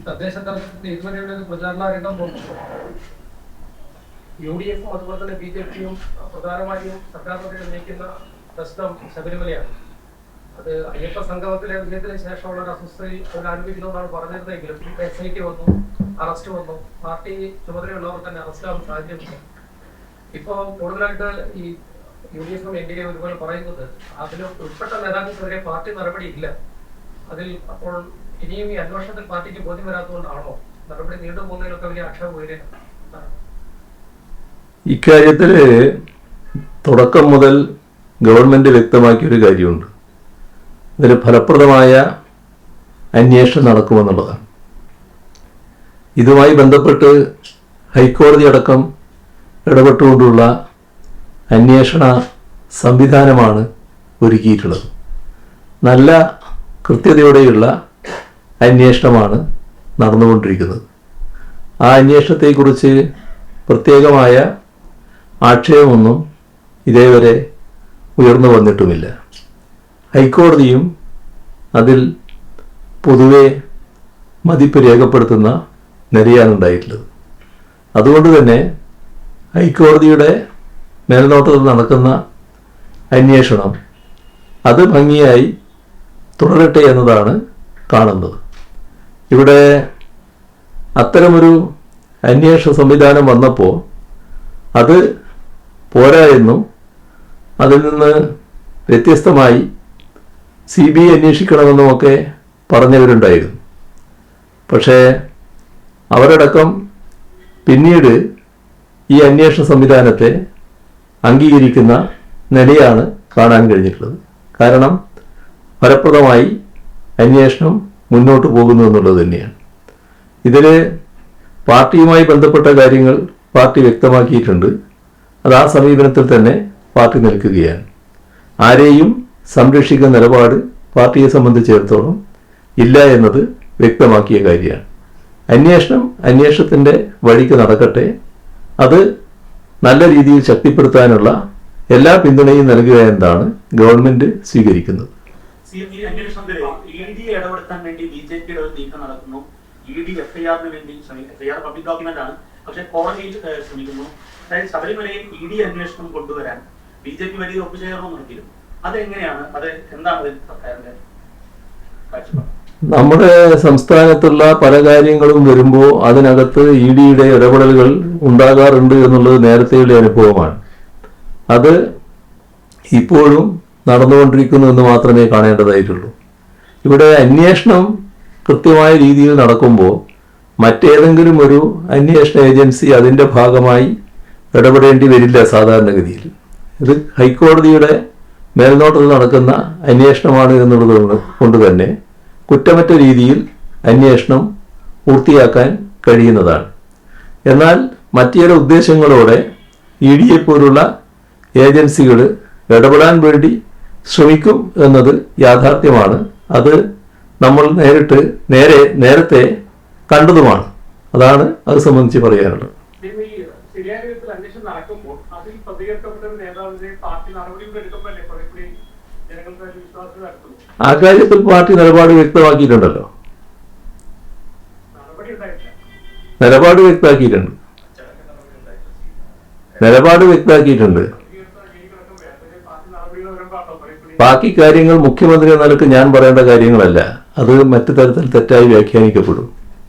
തദ്ദേശ തെരഞ്ഞെടുപ്പിന്റെ ഇതുവരെയുള്ള പ്രചാരണ രംഗം നോക്കുമ്പോൾ UDF-ഉം അതുപോലെ തന്നെ BJP-യും പ്രധാനമായും സർക്കാരിനെതിരെ ഉന്നയിക്കുന്ന പ്രശ്നം ശബരിമലയാണ്. അത് അയ്യപ്പ സംഗമത്തിലെ വിജയത്തിന് ശേഷമുള്ള ഒരു അസ്വസ്ഥതയിൽ അവർ ആരോപിക്കുന്നതാണ് പറഞ്ഞിരുന്നെങ്കിലും SIT വന്നു, അറസ്റ്റ് വന്നു, പാർട്ടി ചുമതലയുള്ളവർ തന്നെ അറസ്റ്റാകുന്ന സാഹചര്യമുണ്ട്. ഇപ്പൊ കൂടുതലായിട്ട് ഈ UDF-ഉം NDA ഒരുപോലെ പറയുന്നത് അതിൽ ഉൾപ്പെട്ട നേതാക്കൾക്കെതിരെ പാർട്ടി നടപടിയില്ല. അതിൽ അപ്പോൾ ഇനിയും ഈ അന്വേഷണത്തിൽ പാർട്ടിക്ക് ബോധ്യം വരാത്തതുകൊണ്ടാണോ നടപടി നീണ്ടുപോകുന്നതിലൊക്കെ വലിയ ആക്ഷേപം ഉയരുന്നത്? ഇക്കാര്യത്തിൽ തുടക്കം മുതൽ ഗവൺമെൻറ് വ്യക്തമാക്കിയൊരു കാര്യമുണ്ട്. ഇതിൽ ഫലപ്രദമായ അന്വേഷണം നടക്കുമെന്നുള്ളതാണ്. ഇതുമായി ബന്ധപ്പെട്ട് ഹൈക്കോടതി അടക്കം ഇടപെട്ടുകൊണ്ടുള്ള അന്വേഷണ സംവിധാനമാണ് ഒരുക്കിയിട്ടുള്ളത്. നല്ല കൃത്യതയോടെയുള്ള അന്വേഷണമാണ് നടന്നുകൊണ്ടിരിക്കുന്നത്. ആ അന്വേഷണത്തെക്കുറിച്ച് പ്രത്യേകമായ ആക്ഷേപമൊന്നും ഇതേവരെ ഉയർന്നു വന്നിട്ടുമില്ല. ഹൈക്കോടതിയും അതിൽ പൊതുവെ മതിപ്പ് രേഖപ്പെടുത്തുന്ന നിലയാണുണ്ടായിട്ടുള്ളത്. അതുകൊണ്ട് തന്നെ ഹൈക്കോടതിയുടെ മേൽനോട്ടത്തിൽ നടക്കുന്ന അന്വേഷണം അത് ഭംഗിയായി തുടരട്ടെ എന്നതാണ് കാണുന്നത്. ഇവിടെ അത്തരമൊരു അന്വേഷണ സംവിധാനം വന്നപ്പോൾ അത് പോരാ എന്നും അതിൽ നിന്ന് വ്യത്യസ്തമായി CBI അന്വേഷിക്കണമെന്നുമൊക്കെ പറഞ്ഞവരുണ്ടായിരുന്നു. പക്ഷേ അവരടക്കം പിന്നീട് ഈ അന്വേഷണ സംവിധാനത്തെ അംഗീകരിക്കുന്ന നിലയാണ് കാണാൻ കഴിഞ്ഞിട്ടുള്ളത്. കാരണം ഫലപ്രദമായി അന്വേഷണം മുന്നോട്ട് പോകുന്നു എന്നുള്ളത് തന്നെയാണ്. ഇതിൽ പാർട്ടിയുമായി ബന്ധപ്പെട്ട കാര്യങ്ങൾ പാർട്ടി വ്യക്തമാക്കിയിട്ടുണ്ട്. അത് ആ സമീപനത്തിൽ തന്നെ പാർട്ടി നിൽക്കുകയാണ്. ആരെയും സംരക്ഷിക്കുന്ന നിലപാട് പാർട്ടിയെ സംബന്ധിച്ചിടത്തോളം ഇല്ല എന്നത് വ്യക്തമാക്കിയ കാര്യമാണ്. അന്വേഷണത്തിൻ്റെ വഴിക്ക് നടക്കട്ടെ. അത് നല്ല രീതിയിൽ ശക്തിപ്പെടുത്താനുള്ള എല്ലാ പിന്തുണയും നൽകുക എന്നതാണ് ഗവൺമെന്റ് സ്വീകരിക്കുന്നത്. ഇടപെടുത്താൻ വേണ്ടി BJP-യുടെ ഒരു നീക്കം നടക്കുന്നു. ED FIR-ന് വേണ്ടി FIR പബ്ലിക് ഡോക്യുമെന്റ് ആണ്, പക്ഷെ കോടതിയിൽ ശ്രമിക്കുന്നു. അതായത് ശബരിമലയിൽ ED അന്വേഷണം കൊണ്ടുവരാൻ BJP വലിയ ഒപ്പുചേരണം നടത്തിയിരുന്നു. അതെങ്ങനെയാണ്, അത് എന്താണ് സർക്കാരിന്റെ കാഴ്ചപ്പാട്? നമ്മുടെ സംസ്ഥാനത്തുള്ള പല കാര്യങ്ങളും വരുമ്പോൾ അതിനകത്ത് EDയുടെ ഇടപെടലുകൾ ഉണ്ടാകാറുണ്ട് എന്നുള്ളത് നേരത്തെയുള്ള അനുഭവമാണ്. അത് ഇപ്പോഴും നടന്നുകൊണ്ടിരിക്കുന്നു എന്ന് മാത്രമേ കാണേണ്ടതായിട്ടുള്ളൂ. ഇവിടെ അന്വേഷണം കൃത്യമായ രീതിയിൽ നടക്കുമ്പോൾ മറ്റേതെങ്കിലും ഒരു അന്വേഷണ ഏജൻസി അതിൻ്റെ ഭാഗമായി ഇടപെടേണ്ടി വരില്ല സാധാരണഗതിയിൽ. ഇത് ഹൈക്കോടതിയുടെ മേൽനോട്ടത്തിൽ നടക്കുന്ന അന്വേഷണമാണ് എന്നുള്ളത് കൊണ്ട് തന്നെ കുറ്റമറ്റ രീതിയിൽ അന്വേഷണം പൂർത്തിയാക്കാൻ കഴിയുന്നതാണ്. എന്നാൽ മറ്റു ചില ഉദ്ദേശങ്ങളോടെ EDയെ പോലുള്ള ഏജൻസികൾ ഇടപെടാൻ വേണ്ടി ശ്രമിക്കും എന്നത് യാഥാർത്ഥ്യമാണ്. അത് നമ്മൾ നേരത്തെ കണ്ടതുമാണ്. അതാണ് അത് സംബന്ധിച്ച് പറയാനുള്ളത്. ആ കാര്യത്തിൽ പാർട്ടി നിലപാട് വ്യക്തമാക്കിയിട്ടുണ്ടല്ലോ. നിലപാട് വ്യക്തമാക്കിയിട്ടുണ്ട്. ബാക്കി കാര്യങ്ങൾ മുഖ്യമന്ത്രി എന്ന നിലക്ക് ഞാൻ പറയേണ്ട കാര്യങ്ങളല്ല. അത് മറ്റു തരത്തിൽ തെറ്റായി വ്യാഖ്യാനിക്കപ്പെടും.